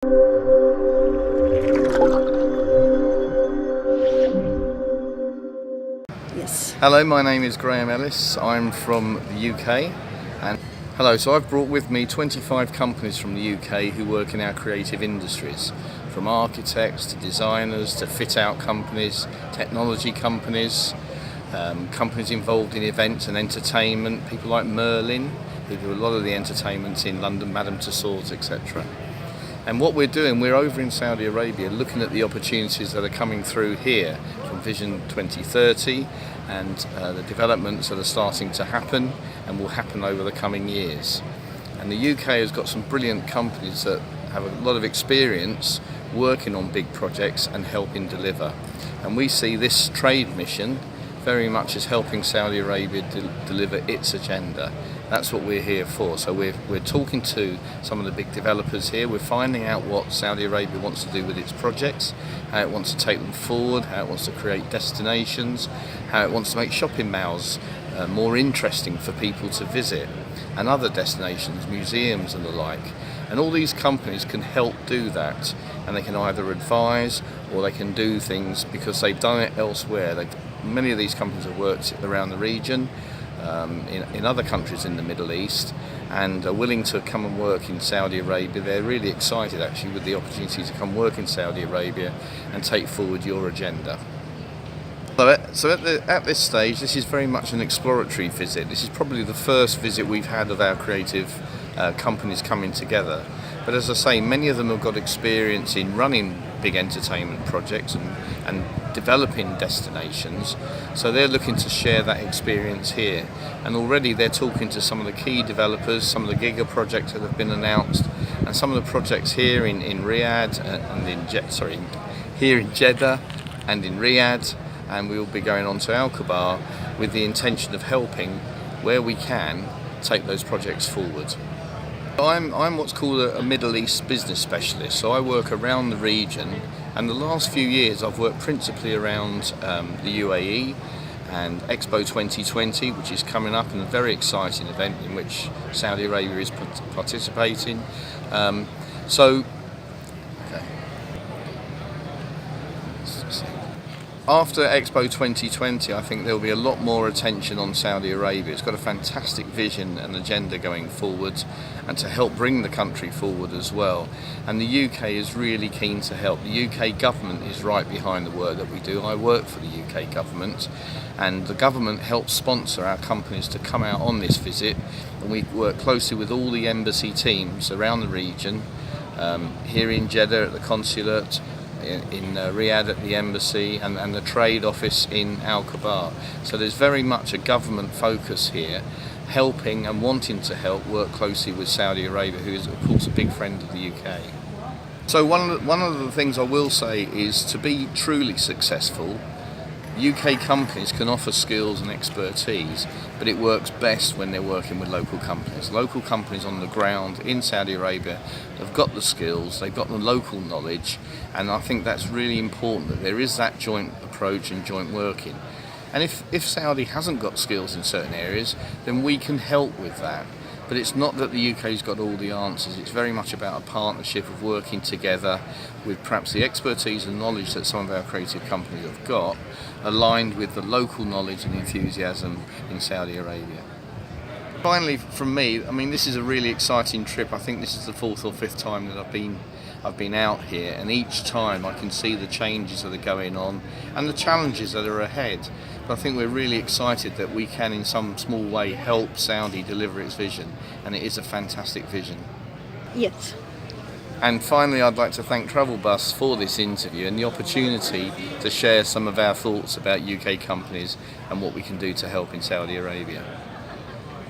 Yes. Hello, my name is Graham Ellis. I'm from the UK. And hello, so I've brought with me 25 companies from the UK who work in our creative industries, from architects to designers to fit-out companies, technology companies, companies involved in events and entertainment, people like Merlin, who do a lot of the entertainments in London, Madame Tussauds, etc. And what we're doing, we're over in Saudi Arabia looking at the opportunities that are coming through here from Vision 2030 and the developments that are starting to happen and will happen over the coming years. And the UK has got some brilliant companies that have a lot of experience working on big projects and helping deliver. And we see this trade mission very much as helping Saudi Arabia deliver its agenda. That's what we're here for. So we're talking to some of the big developers here. We're finding out what Saudi Arabia wants to do with its projects, how it wants to take them forward, how it wants to create destinations, how it wants to make shopping malls more interesting for people to visit, and other destinations, museums and the like. And all these companies can help do that, and they can either advise or they can do things because they've done it elsewhere. Many of these companies have worked around the region, in other countries in the Middle East, and are willing to come and work in Saudi Arabia. They're really excited actually with the opportunity to come work in Saudi Arabia and take forward your agenda. So at this stage, this is very much an exploratory visit. This is probably the first visit we've had of our creative companies coming together. But as I say, many of them have got experience in running big entertainment projects and developing destinations, so they're looking to share that experience here. And already they're talking to some of the key developers, some of the giga projects that have been announced, and some of the projects here in Riyadh here in Jeddah and in Riyadh, and we will be going on to Al-Kubar with the intention of helping where we can take those projects forward. I'm what's called a Middle East business specialist, so I work around the region, and the last few years I've worked principally around the UAE and Expo 2020, which is coming up, and a very exciting event in which Saudi Arabia is participating. After Expo 2020, I think there will be a lot more attention on Saudi Arabia. It's got a fantastic vision and agenda going forward, and to help bring the country forward as well. And the UK is really keen to help. The UK government is right behind the work that we do. I work for the UK government, and the government helps sponsor our companies to come out on this visit. And we work closely with all the embassy teams around the region, here in Jeddah at the consulate, in Riyadh at the embassy, and the trade office in Al-Kubar. So there's very much a government focus here, helping and wanting to help work closely with Saudi Arabia, who is of course a big friend of the UK. So one of the things I will say is, to be truly successful, UK companies can offer skills and expertise, but it works best when they're working with local companies. Local companies on the ground in Saudi Arabia have got the skills, they've got the local knowledge, and I think that's really important, that there is that joint approach and joint working. And if Saudi hasn't got skills in certain areas, then we can help with that. But it's not that the UK's got all the answers. It's very much about a partnership of working together with perhaps the expertise and knowledge that some of our creative companies have got, aligned with the local knowledge and enthusiasm in Saudi Arabia. Finally, from me, I mean, this is a really exciting trip. I think this is the 4th or 5th time that I've been out here, and each time I can see the changes that are going on and the challenges that are ahead. But I think we're really excited that we can in some small way help Saudi deliver its vision, and it is a fantastic vision. Yes. And finally, I'd like to thank Trevl Buzz for this interview and the opportunity to share some of our thoughts about UK companies and what we can do to help in Saudi Arabia.